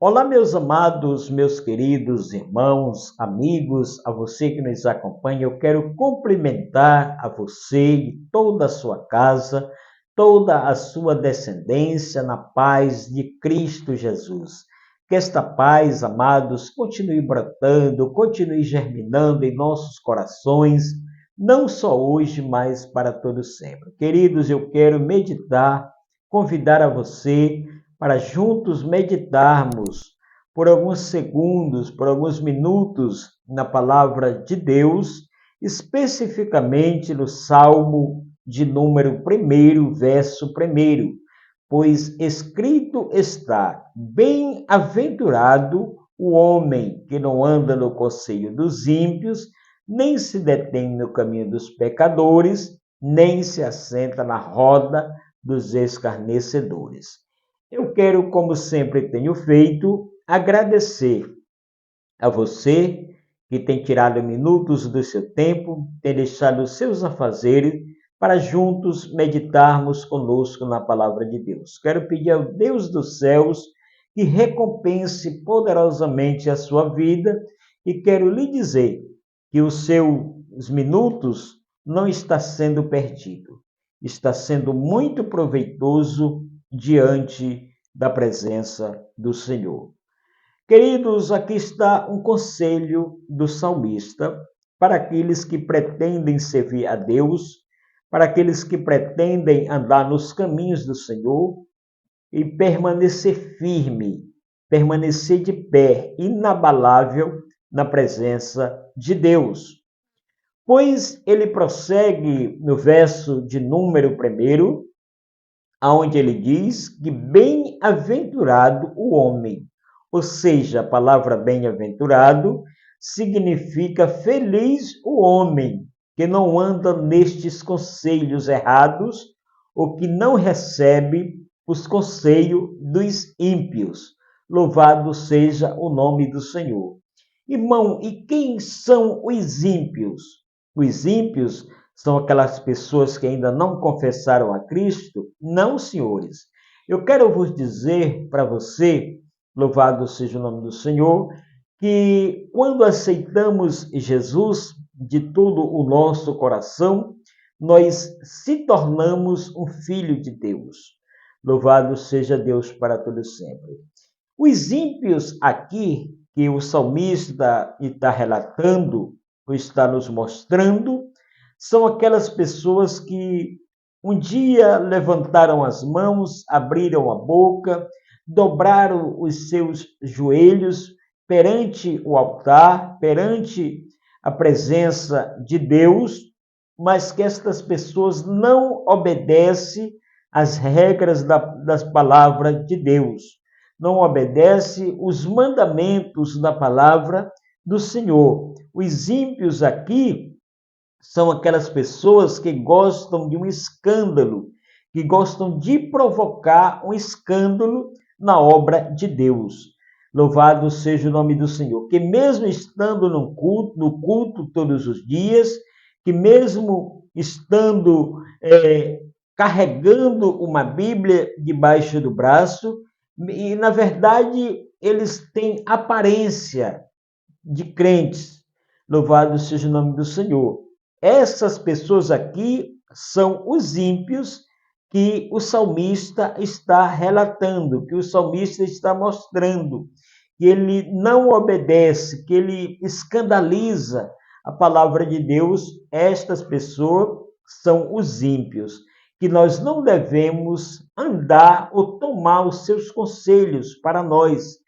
Olá, meus amados, meus queridos irmãos, amigos, a você que nos acompanha, eu quero cumprimentar a você e toda a sua casa, toda a sua descendência na paz de Cristo Jesus. Que esta paz, amados, continue brotando, continue germinando em nossos corações, não só hoje, mas para todo sempre. Queridos, eu quero convidar a você para juntos meditarmos por alguns segundos, por alguns minutos na palavra de Deus, especificamente no Salmo de número 1, verso 1, pois escrito está: bem-aventurado o homem que não anda no conselho dos ímpios, nem se detém no caminho dos pecadores, nem se assenta na roda dos escarnecedores. Eu quero, como sempre tenho feito, agradecer a você que tem tirado minutos do seu tempo, tem deixado os seus afazeres para juntos meditarmos conosco na palavra de Deus. Quero pedir ao Deus dos céus que recompense poderosamente a sua vida e quero lhe dizer que os seus minutos não está sendo perdido, está sendo muito proveitoso diante da presença do Senhor. Queridos, aqui está um conselho do salmista para aqueles que pretendem servir a Deus, para aqueles que pretendem andar nos caminhos do Senhor e permanecer firme, permanecer de pé, inabalável na presença de Deus. Pois ele prossegue no verso de número 1, onde ele diz que bem-aventurado o homem, ou seja, a palavra bem-aventurado significa feliz o homem que não anda nestes conselhos errados ou que não recebe os conselhos dos ímpios. Louvado seja o nome do Senhor. Irmão, e quem são os ímpios? Os ímpios são aquelas pessoas que ainda não confessaram a Cristo? Não, senhores. Eu quero vos dizer para você, louvado seja o nome do Senhor, que quando aceitamos Jesus de todo o nosso coração, nós se tornamos um filho de Deus. Louvado seja Deus para todo sempre. Os ímpios aqui, que o salmista está relatando, ou está nos mostrando, são aquelas pessoas que um dia levantaram as mãos, abriram a boca, dobraram os seus joelhos perante o altar, perante a presença de Deus, mas que estas pessoas não obedecem às regras das palavras de Deus, não obedecem os mandamentos da palavra do Senhor. Os ímpios aqui são aquelas pessoas que gostam de um escândalo, que gostam de provocar um escândalo na obra de Deus. Louvado seja o nome do Senhor, que mesmo estando no culto todos os dias, que mesmo estando carregando uma Bíblia debaixo do braço, e na verdade eles têm aparência de crentes. Louvado seja o nome do Senhor. Essas pessoas aqui são os ímpios que o salmista está relatando, que o salmista está mostrando, que ele não obedece, que ele escandaliza a palavra de Deus. Estas pessoas são os ímpios, que nós não devemos andar ou tomar os seus conselhos para nós,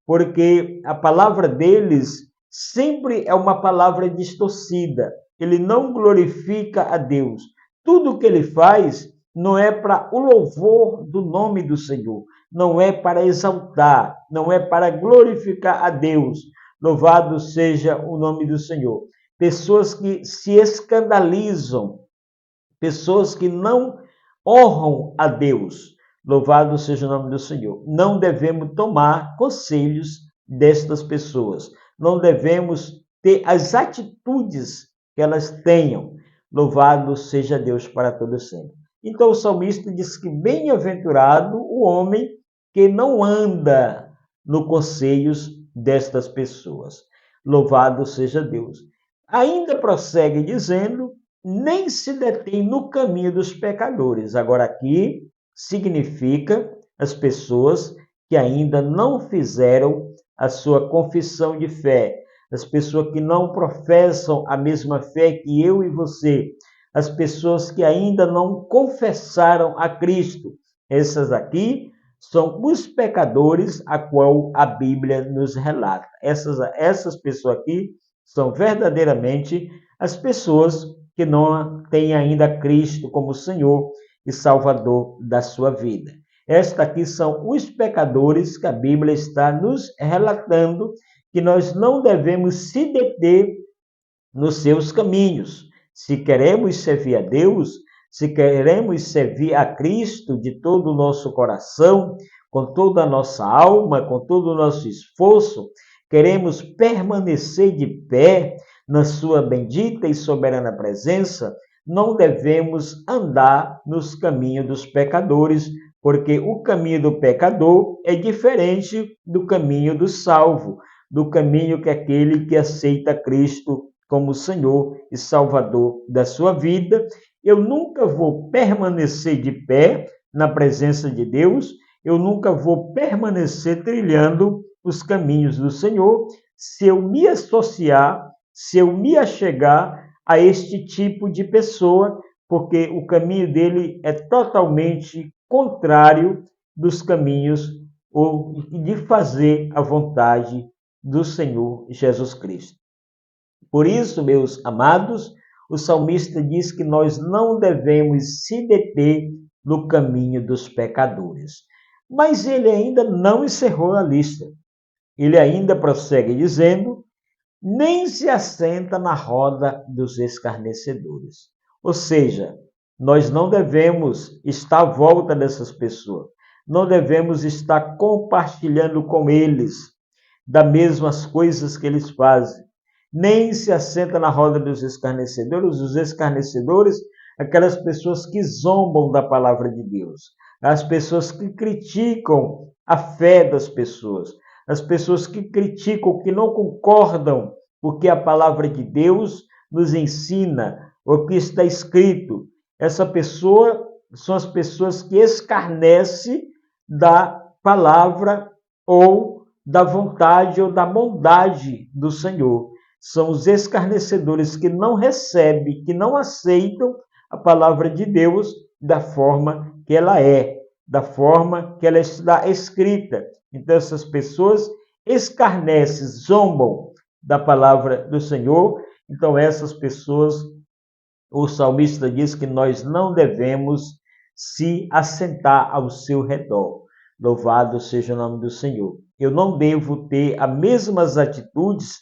porque a palavra deles sempre é uma palavra distorcida. Ele não glorifica a Deus. Tudo o que ele faz não é para o louvor do nome do Senhor, não é para exaltar, não é para glorificar a Deus. Louvado seja o nome do Senhor. Pessoas que se escandalizam, pessoas que não honram a Deus. Louvado seja o nome do Senhor. Não devemos tomar conselhos destas pessoas. Não devemos ter as atitudes que elas tenham. Louvado seja Deus para todo sempre. Então o salmista diz que bem-aventurado o homem que não anda nos conselhos destas pessoas. Louvado seja Deus. Ainda prossegue dizendo, nem se detém no caminho dos pecadores. Agora aqui significa as pessoas que ainda não fizeram a sua confissão de fé, as pessoas que não professam a mesma fé que eu e você, as pessoas que ainda não confessaram a Cristo. Essas aqui são os pecadores a qual a Bíblia nos relata. Essas pessoas aqui são verdadeiramente as pessoas que não têm ainda Cristo como Senhor e Salvador da sua vida. Estas aqui são os pecadores que a Bíblia está nos relatando, que nós não devemos se deter nos seus caminhos. Se queremos servir a Deus, se queremos servir a Cristo de todo o nosso coração, com toda a nossa alma, com todo o nosso esforço, queremos permanecer de pé na sua bendita e soberana presença, não devemos andar nos caminhos dos pecadores, porque o caminho do pecador é diferente do caminho do salvo, do caminho que aquele que aceita Cristo como Senhor e Salvador da sua vida. Eu nunca vou permanecer de pé na presença de Deus, eu nunca vou permanecer trilhando os caminhos do Senhor se eu me associar, se eu me achegar a este tipo de pessoa, porque o caminho dele é totalmente contrário dos caminhos ou de fazer a vontade do Senhor Jesus Cristo. Por isso, meus amados, o salmista diz que nós não devemos se deter no caminho dos pecadores. Mas ele ainda não encerrou a lista. Ele ainda prossegue dizendo, nem se assenta na roda dos escarnecedores. Ou seja, nós não devemos estar à volta dessas pessoas. Não devemos estar compartilhando com eles das mesmas coisas que eles fazem. Nem se assenta na roda dos escarnecedores. Os escarnecedores, aquelas pessoas que zombam da palavra de Deus. As pessoas que criticam a fé das pessoas. As pessoas que criticam, que não concordam com o que a palavra de Deus nos ensina, o que está escrito. Essa pessoa são as pessoas que escarnecem da palavra ou da vontade ou da bondade do Senhor. São os escarnecedores que não recebem, que não aceitam a palavra de Deus da forma que ela é, da forma que ela está escrita. Então, essas pessoas escarnecem, zombam da palavra do Senhor. Então, essas pessoas, o salmista diz que nós não devemos se assentar ao seu redor. Louvado seja o nome do Senhor. Eu não devo ter as mesmas atitudes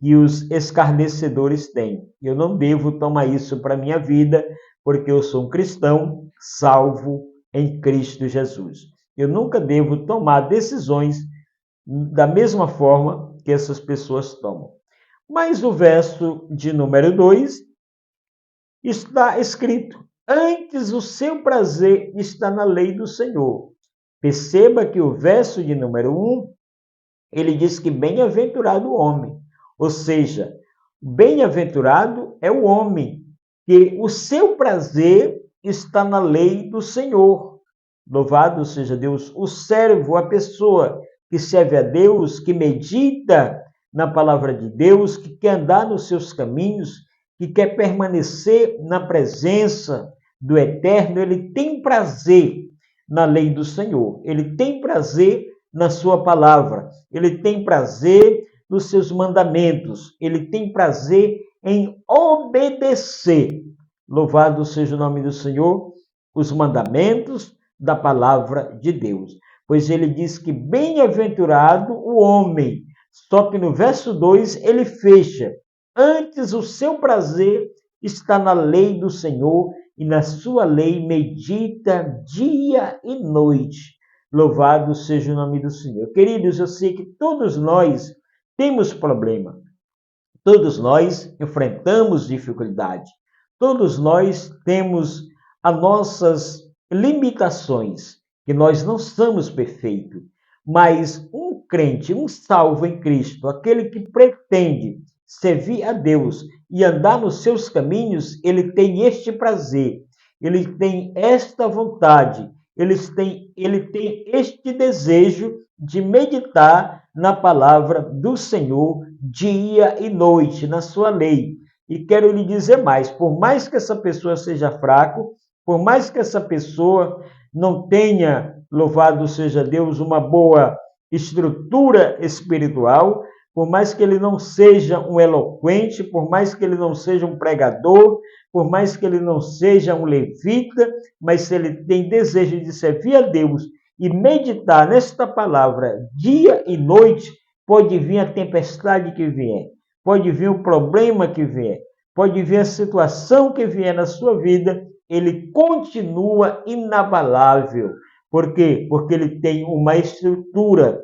que os escarnecedores têm. Eu não devo tomar isso para a minha vida, porque eu sou um cristão salvo em Cristo Jesus. Eu nunca devo tomar decisões da mesma forma que essas pessoas tomam. Mas o verso de número 2 está escrito, antes o seu prazer está na lei do Senhor. Perceba que o verso de número 1, ele diz que bem-aventurado o homem. Ou seja, bem-aventurado é o homem, que o seu prazer está na lei do Senhor. Louvado seja Deus, o servo, a pessoa que serve a Deus, que medita na palavra de Deus, que quer andar nos seus caminhos, que quer permanecer na presença do Eterno, ele tem prazer na lei do Senhor, ele tem prazer na sua palavra, ele tem prazer nos seus mandamentos, ele tem prazer em obedecer. Louvado seja o nome do Senhor, os mandamentos da palavra de Deus. Pois ele diz que bem-aventurado o homem. Só que no verso 2 ele fecha. Antes o seu prazer está na lei do Senhor e na sua lei medita dia e noite. Louvado seja o nome do Senhor. Queridos, eu sei que todos nós temos problema. Todos nós enfrentamos dificuldade. Todos nós temos as nossas limitações, que nós não somos perfeitos. Mas um crente, um salvo em Cristo, aquele que pretende servir a Deus e andar nos seus caminhos, ele tem este prazer, ele tem esta vontade, ele tem este desejo de meditar na palavra do Senhor dia e noite, na sua lei. E quero lhe dizer mais, por mais que essa pessoa seja fraco, por mais que essa pessoa não tenha, louvado seja Deus, uma boa estrutura espiritual, por mais que ele não seja um eloquente, por mais que ele não seja um pregador, por mais que ele não seja um levita, mas se ele tem desejo de servir a Deus e meditar nesta palavra dia e noite, pode vir a tempestade que vier, pode vir o problema que vier, pode vir a situação que vier na sua vida, ele continua inabalável. Por quê? Porque ele tem uma estrutura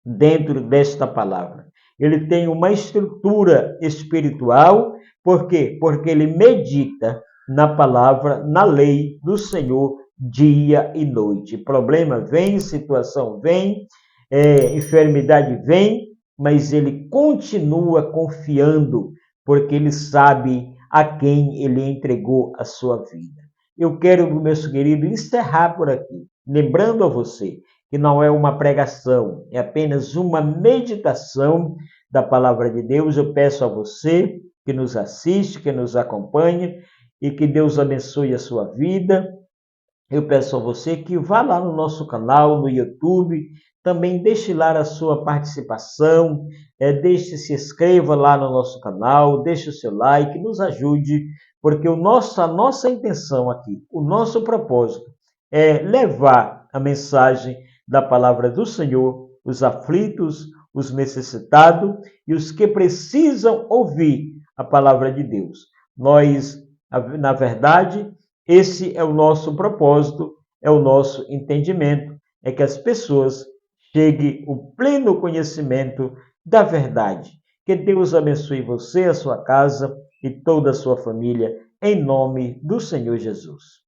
dentro desta palavra. Ele tem uma estrutura espiritual. Por quê? Porque ele medita na palavra, na lei do Senhor, dia e noite. Problema vem, situação vem, enfermidade vem, mas ele continua confiando, porque ele sabe a quem ele entregou a sua vida. Eu quero, meus queridos, encerrar por aqui, lembrando a você que não é uma pregação, é apenas uma meditação da palavra de Deus. Eu peço a você que nos assiste, que nos acompanha, e que Deus abençoe a sua vida. Eu peço a você que vá lá no nosso canal, no YouTube, também deixe lá a sua participação, se inscreva lá no nosso canal, deixe o seu like, nos ajude, porque a nossa intenção aqui, o nosso propósito é levar a mensagem da palavra do Senhor, os aflitos, os necessitados e os que precisam ouvir a palavra de Deus. Nós, na verdade, esse é o nosso propósito, é o nosso entendimento, é que as pessoas cheguem ao pleno conhecimento da verdade. Que Deus abençoe você, a sua casa e toda a sua família, em nome do Senhor Jesus.